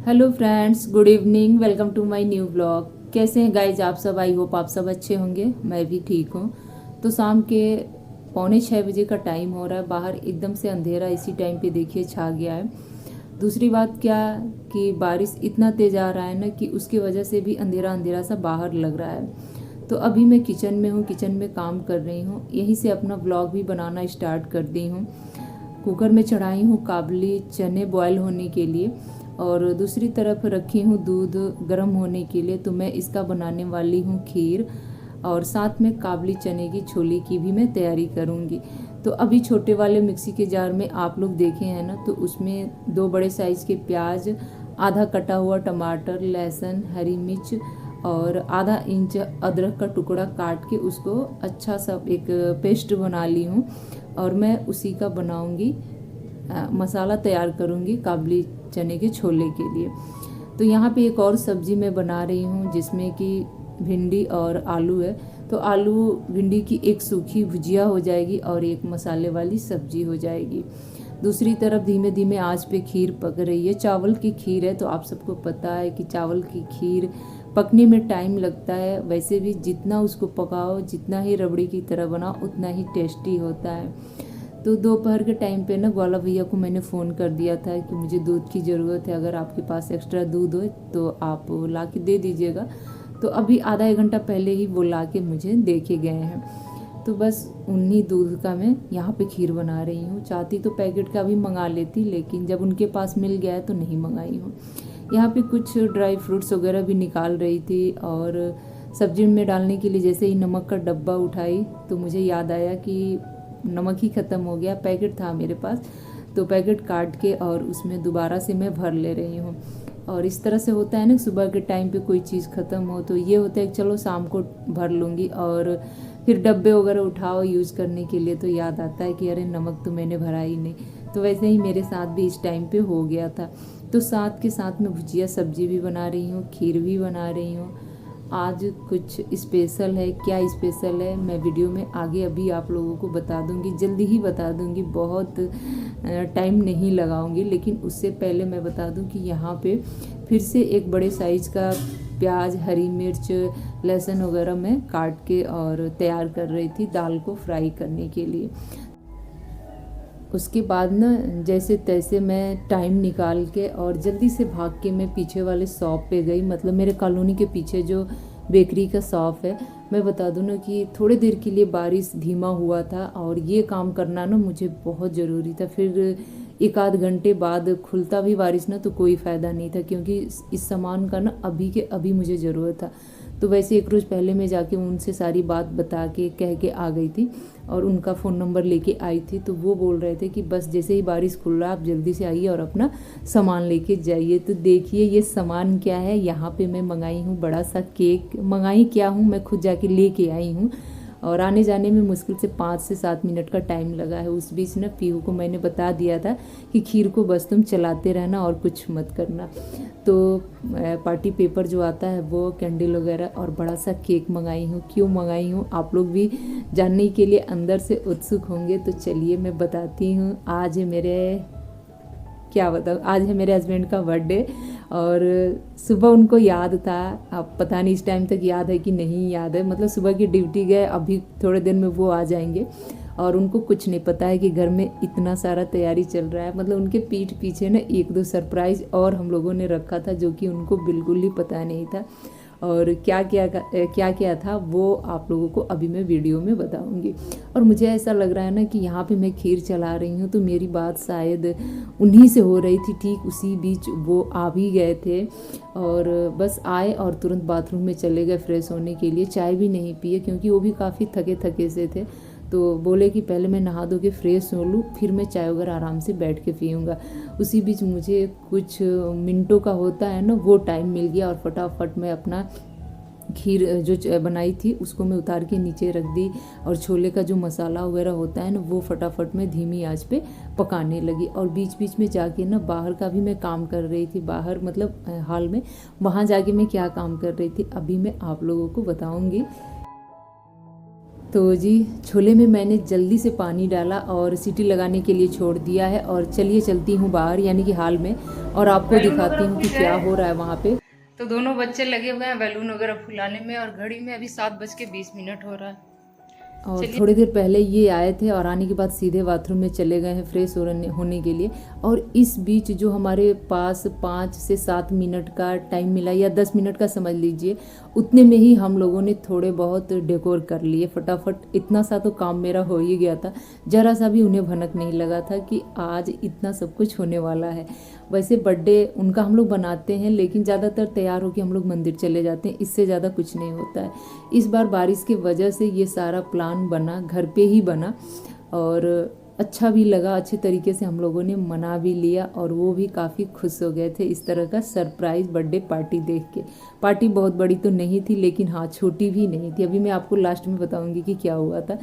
Hello friends, good evening. Welcome to my new blog. कैसे हैं guys आप सब? आई होप आप सब अच्छे होंगे। मैं भी ठीक हूँ। तो शाम के 5:45 का टाइम हो रहा है। बाहर एकदम से अंधेरा इसी टाइम पे देखिए छा गया है। दूसरी बात क्या कि बारिश इतना तेज आ रहा है ना कि उसकी वजह से भी अंधेरा अंधेरा सा बाहर लग रहा है। तो अभी मैं किचन में हूँ, किचन में काम कर रही हूँ। यहीं से अपना ब्लॉग भी बनाना स्टार्ट कर दी हूँ। कुकर में चढ़ाई हूँ काबुली चने बॉयल होने के लिए, और दूसरी तरफ रखी हूँ दूध गर्म होने के लिए। तो मैं इसका बनाने वाली हूँ खीर, और साथ में काबुली चने की छोले की भी मैं तैयारी करूँगी। तो अभी छोटे वाले मिक्सी के जार में आप लोग देखे हैं ना, तो उसमें 2 बड़े साइज़ के प्याज, आधा कटा हुआ टमाटर, लहसुन, हरी मिर्च और आधा इंच अदरक का टुकड़ा काट के उसको अच्छा सा एक पेस्ट बना ली हूँ। और मैं उसी का बनाऊँगी, मसाला तैयार करूँगी काबुली चने के छोले के लिए। तो यहाँ पे एक और सब्ज़ी मैं बना रही हूँ जिसमें कि भिंडी और आलू है। तो आलू भिंडी की एक सूखी भुजिया हो जाएगी और एक मसाले वाली सब्जी हो जाएगी। दूसरी तरफ धीमे धीमे आंच पे खीर पक रही है। चावल की खीर है, तो आप सबको पता है कि चावल की खीर पकने में टाइम लगता है। वैसे भी जितना उसको पकाओ, जितना ही रबड़ी की तरह बनाओ, उतना ही टेस्टी होता है। तो दोपहर के टाइम पे ना ग्वाला भैया को मैंने फ़ोन कर दिया था कि मुझे दूध की ज़रूरत है, अगर आपके पास एक्स्ट्रा दूध हो तो आप ला के दे दीजिएगा। तो अभी आधा 1 घंटा पहले ही वो ला के मुझे दे के गए हैं। तो बस उन्हीं दूध का मैं यहाँ पे खीर बना रही हूँ। चाहती तो पैकेट का भी मंगा लेती, लेकिन जब उनके पास मिल गया है तो नहीं मंगाई हूँ। यहाँ पे कुछ ड्राई फ्रूट्स वगैरह भी निकाल रही थी, और सब्जी में डालने के लिए जैसे ही नमक का डब्बा उठाई तो मुझे याद आया कि नमक ही ख़त्म हो गया। पैकेट था मेरे पास, तो पैकेट काट के और उसमें दोबारा से मैं भर ले रही हूँ। और इस तरह से होता है ना, सुबह के टाइम पे कोई चीज़ ख़त्म हो तो ये होता है कि चलो शाम को भर लूँगी, और फिर डब्बे वगैरह उठाओ यूज़ करने के लिए तो याद आता है कि अरे नमक तो मैंने भरा ही नहीं। तो वैसे ही मेरे साथ भी इस टाइम पे हो गया था। तो साथ के साथ में भुजिया सब्जी भी बना रही हूँ, खीर भी बना रही हूँ। आज कुछ स्पेशल है। क्या स्पेशल है मैं वीडियो में आगे अभी आप लोगों को बता दूंगी, जल्दी ही बता दूंगी, बहुत टाइम नहीं लगाऊंगी। लेकिन उससे पहले मैं बता दूं कि यहाँ पे फिर से एक बड़े साइज़ का प्याज, हरी मिर्च, लहसुन वगैरह मैं काट के और तैयार कर रही थी दाल को फ्राई करने के लिए। उसके बाद ना जैसे तैसे मैं टाइम निकाल के और जल्दी से भाग के मैं पीछे वाले शॉप पे गई। मतलब मेरे कॉलोनी के पीछे जो बेकरी का शॉप है, मैं बता दूँ ना कि थोड़ी देर के लिए बारिश धीमा हुआ था और ये काम करना ना मुझे बहुत ज़रूरी था। फिर 1 आध घंटे बाद खुलता भी बारिश ना तो कोई फ़ायदा नहीं था, क्योंकि इस सामान का ना अभी के अभी मुझे ज़रूरत था। तो वैसे 1 रोज़ पहले मैं जाके उनसे सारी बात बता के कह के आ गई थी, और उनका फ़ोन नंबर लेके आई थी। तो वो बोल रहे थे कि बस जैसे ही बारिश खुल रहा है आप जल्दी से आइए और अपना सामान लेके जाइए। तो देखिए ये सामान क्या है। यहाँ पे मैं मंगाई हूँ बड़ा सा केक। मंगाई क्या हूँ, मैं खुद जाके लेके आई हूँ, और आने जाने में मुश्किल से 5 से 7 मिनट का टाइम लगा है। उस बीच ना पीहू को मैंने बता दिया था कि खीर को बस तुम चलाते रहना और कुछ मत करना। तो पार्टी पेपर जो आता है वो, कैंडल वगैरह और बड़ा सा केक मंगाई हूँ। क्यों मंगाई हूँ आप लोग भी जानने के लिए अंदर से उत्सुक होंगे। तो चलिए मैं बताती हूँ। आज है मेरे, क्या बताऊँ, आज है मेरे हस्बैंड का बर्थडे, और सुबह उनको याद था। अब पता नहीं इस टाइम तक याद है कि नहीं याद है। मतलब सुबह की ड्यूटी गए, अभी थोड़े दिन में वो आ जाएंगे, और उनको कुछ नहीं पता है कि घर में इतना सारा तैयारी चल रहा है। मतलब उनके पीठ पीछे ना 1-2 सरप्राइज़ और हम लोगों ने रखा था, जो कि उनको बिल्कुल ही पता नहीं था। और क्या क्या था वो आप लोगों को अभी मैं वीडियो में बताऊंगी। और मुझे ऐसा लग रहा है ना कि यहाँ पे मैं खीर चला रही हूँ तो मेरी बात शायद उन्हीं से हो रही थी। ठीक उसी बीच वो आ भी गए थे, और बस आए और तुरंत बाथरूम में चले गए फ्रेश होने के लिए। चाय भी नहीं पिए क्योंकि वो भी काफ़ी थके थके से थे। तो बोले कि पहले मैं नहा धो के फ्रेश हो लूँ, फिर मैं चाय वगैरह आराम से बैठ के पीऊँगा। उसी बीच मुझे कुछ मिनटों का होता है ना, वो टाइम मिल गया, और फटाफट मैं अपना खीर जो बनाई थी उसको मैं उतार के नीचे रख दी, और छोले का जो मसाला वगैरह होता है ना वो फटाफट मैं धीमी आंच पे पकाने लगी। और बीच बीच में जाके ना बाहर का भी मैं काम कर रही थी। बाहर मतलब हॉल में, वहाँ जाके मैं क्या काम कर रही थी अभी मैं आप लोगों को बताऊँगी। तो जी छोले में मैंने जल्दी से पानी डाला और सीटी लगाने के लिए छोड़ दिया है। और चलिए चलती हूँ बाहर यानी कि हाल में, और आपको दिखाती हूँ कि क्या हो रहा है वहाँ पे। तो दोनों बच्चे लगे हुए हैं बैलून वगैरह फुलाने में, और घड़ी में अभी 7:20 हो रहा है। और थोड़ी देर पहले ये आए थे और आने के बाद सीधे बाथरूम में चले गए हैं फ्रेश होने के लिए। और इस बीच जो हमारे पास 5 से 7 मिनट का टाइम मिला, या 10 मिनट का समझ लीजिए, उतने में ही हम लोगों ने थोड़े बहुत डेकोर कर लिए फटाफट। इतना सा तो काम मेरा हो ही गया था, जरा सा भी उन्हें भनक नहीं लगा था कि आज इतना सब कुछ होने वाला है। वैसे बर्थडे उनका हम लोग बनाते हैं, लेकिन ज़्यादातर तैयार होकर हम लोग मंदिर चले जाते हैं, इससे ज़्यादा कुछ नहीं होता है। इस बार बारिश की वजह से ये सारा प्लान बना, घर पे ही बना, और अच्छा भी लगा। अच्छे तरीके से हम लोगों ने मना भी लिया और वो भी काफ़ी खुश हो गए थे इस तरह का सरप्राइज़ बर्थडे पार्टी देख के। पार्टी बहुत बड़ी तो नहीं थी, लेकिन हाँ छोटी भी नहीं थी। अभी मैं आपको लास्ट में बताऊंगी कि क्या हुआ था।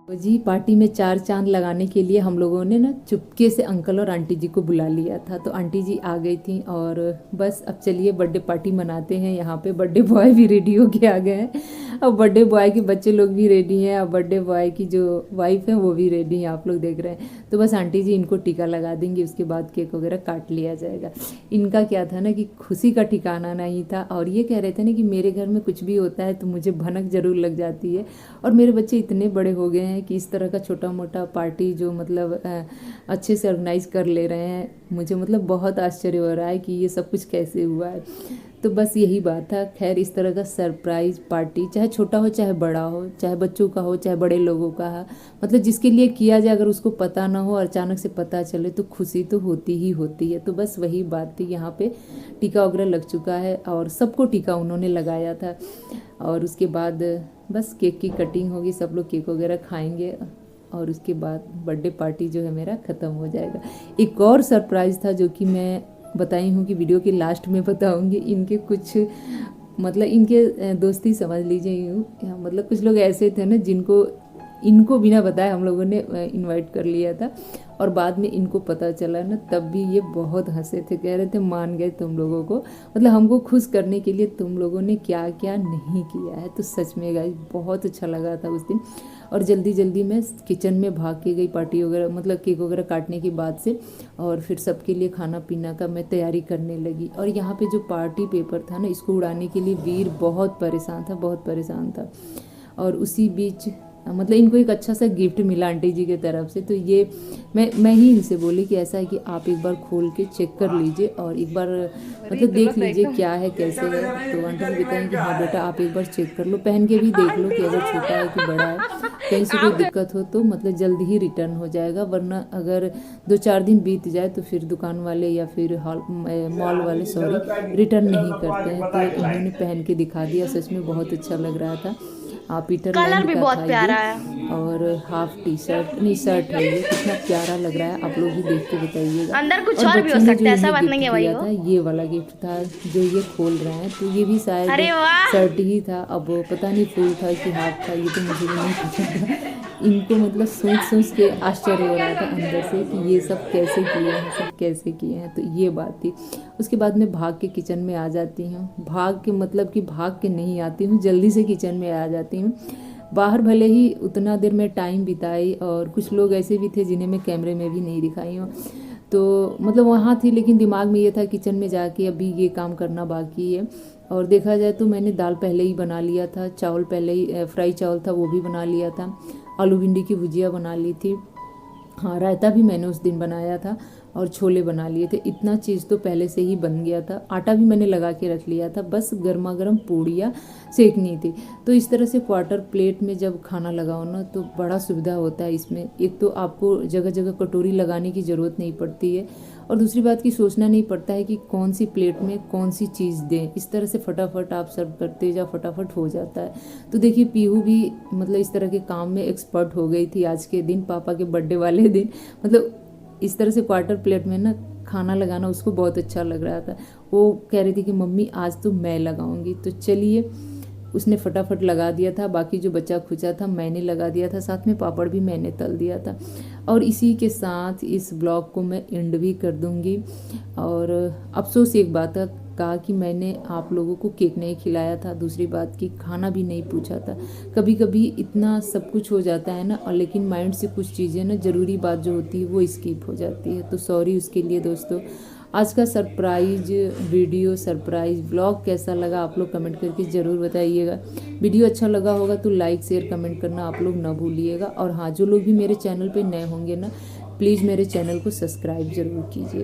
तो जी पार्टी में 4 चांद लगाने के लिए हम लोगों ने ना चुपके से अंकल और आंटी जी को बुला लिया था। तो आंटी जी आ गई थी, और बस अब चलिए बर्थडे पार्टी मनाते हैं। यहाँ पे बर्थडे बॉय भी रेडी होके आ गए हैं, अब बर्थडे बॉय के बच्चे लोग भी रेडी हैं, अब बर्थडे बॉय की जो वाइफ है वो भी रेडी है, आप लोग देख रहे हैं। तो बस आंटी जी इनको टीका लगा देंगी, उसके बाद केक वगैरह काट लिया जाएगा। इनका क्या था ना कि खुशी का ठिकाना नहीं था, और ये कह रहे थे ना कि मेरे घर में कुछ भी होता है तो मुझे भनक जरूर लग जाती है। और मेरे बच्चे इतने बड़े हो गए हैं कि इस तरह का छोटा मोटा पार्टी जो मतलब अच्छे से ऑर्गेनाइज कर ले रहे हैं। मुझे मतलब बहुत आश्चर्य हो रहा है कि ये सब कुछ कैसे हुआ है। तो बस यही बात था। खैर इस तरह का सरप्राइज पार्टी चाहे छोटा हो चाहे बड़ा हो, चाहे बच्चों का हो चाहे बड़े लोगों का हो, मतलब जिसके लिए किया जाए, अगर उसको पता ना हो और अचानक से पता चले तो खुशी तो होती ही होती है। तो बस वही बात थी। यहाँ पे टीका वगैरह लग चुका है और सबको टीका उन्होंने लगाया था, और उसके बाद बस केक की कटिंग होगी, सब लोग केक वगैरह खाएंगे, और उसके बाद बर्थडे पार्टी जो है मेरा ख़त्म हो जाएगा। एक और सरप्राइज़ था जो कि मैं बताई हूँ कि वीडियो के लास्ट में बताऊँगी। इनके कुछ मतलब इनके दोस्ती समझ लीजिए यूँ, मतलब कुछ लोग ऐसे थे ना जिनको इनको बिना बताए हम लोगों ने इनवाइट कर लिया था, और बाद में इनको पता चला ना तब भी ये बहुत हंसे थे, कह रहे थे मान गए तुम लोगों को, मतलब हमको खुश करने के लिए तुम लोगों ने क्या क्या नहीं किया है। तो सच में गाइस बहुत अच्छा लगा था उस दिन। और जल्दी जल्दी मैं किचन में भाग के गई पार्टी वगैरह मतलब केक वगैरह काटने के बाद से, और फिर सबके लिए खाना पीना का मैं तैयारी करने लगी। और यहाँ पे जो पार्टी पेपर था ना इसको उड़ाने के लिए वीर बहुत परेशान था। और उसी बीच मतलब इनको एक अच्छा सा गिफ्ट मिला आंटी जी की तरफ से। तो ये मैं ही इनसे बोली कि ऐसा है कि आप एक बार खोल के चेक कर लीजिए और एक बार मतलब देख लीजिए क्या है कैसे है। तो आंटी जी बताएं कि हाँ बेटा आप एक बार चेक कर लो, पहन के भी देख लो कि अगर छोटा है कि बड़ा है, कहीं से कोई दिक्कत हो तो मतलब जल्दी ही रिटर्न हो जाएगा, वरना अगर 2-4 दिन बीत जाए तो फिर दुकान वाले या फिर मॉल वाले रिटर्न नहीं करते हैं। तो इन्होंने पहन के दिखा दिया, सच में बहुत अच्छा लग रहा था। पीटर कलर भी बहुत प्यारा है, और हाफ टी शर्ट नहीं शर्ट है ये, कितना प्यारा लग रहा है, आप लोग भी देख के बताइएगा। अंदर कुछ और भी हो सकता है, ऐसा बात नहीं है भाई। था ये वाला गिफ्ट था जो ये खोल रहे हैं, तो ये भी शायद अरे वाह, शर्ट ही था, अब पता नहीं फुल था कि हाफ था, ये तो मुझे भी नहीं पता था। इनको मतलब सोच के आश्चर्य हो रहा था अंदर से कि ये सब कैसे किए हैं। तो ये बात थी। उसके बाद मैं भाग के किचन में आ जाती हूँ, भाग के नहीं आती हूँ, जल्दी से किचन में आ जाती हूँ। बाहर भले ही उतना देर में टाइम बिताई, और कुछ लोग ऐसे भी थे जिन्हें मैं कैमरे में भी नहीं दिखाई हूँ, तो मतलब वहाँ थी, लेकिन दिमाग में ये था किचन में जाके अभी ये काम करना बाकी है। और देखा जाए तो मैंने दाल पहले ही बना लिया था, चावल पहले ही फ्राई चावल था वो भी बना लिया था, आलू भिंडी की भुजिया बना ली थी, हाँ रायता भी मैंने उस दिन बनाया था, और छोले बना लिए थे। इतना चीज़ तो पहले से ही बन गया था, आटा भी मैंने लगा के रख लिया था, बस गर्मा गर्म पूड़ियाँ सेकनी थी। तो इस तरह से क्वार्टर प्लेट में जब खाना लगाओ ना तो बड़ा सुविधा होता है इसमें। एक तो आपको जगह जगह कटोरी लगाने की ज़रूरत नहीं पड़ती है, और दूसरी बात की सोचना नहीं पड़ता है कि कौन सी प्लेट में कौन सी चीज़ दें। इस तरह से फटाफट आप सर्व करते जाओ, फटाफट हो जाता है। तो देखिए पीहू भी मतलब इस तरह के काम में एक्सपर्ट हो गई थी आज के दिन, पापा के बर्थडे वाले दिन। मतलब इस तरह से क्वार्टर प्लेट में ना खाना लगाना उसको बहुत अच्छा लग रहा था। वो कह रही थी कि मम्मी आज तो मैं लगाऊंगी। तो चलिए उसने फटाफट लगा दिया था, बाकी जो बचा खुचा था मैंने लगा दिया था, साथ में पापड़ भी मैंने तल दिया था। और इसी के साथ इस ब्लॉग को मैं एंड भी कर दूंगी। और अफसोस एक बात है कहा कि मैंने आप लोगों को केक नहीं खिलाया था, दूसरी बात कि खाना भी नहीं पूछा था। कभी कभी इतना सब कुछ हो जाता है ना, और लेकिन माइंड से कुछ चीज़ें ना, ज़रूरी बात जो होती है वो स्किप हो जाती है, तो सॉरी उसके लिए दोस्तों। आज का सरप्राइज वीडियो, सरप्राइज व्लॉग कैसा लगा आप लोग कमेंट करके ज़रूर बताइएगा। वीडियो अच्छा लगा होगा तो लाइक शेयर कमेंट करना आप लोग ना भूलिएगा। और हाँ, जो लोग भी मेरे चैनल पे नए होंगे ना, प्लीज़ मेरे चैनल को सब्सक्राइब ज़रूर कीजिए।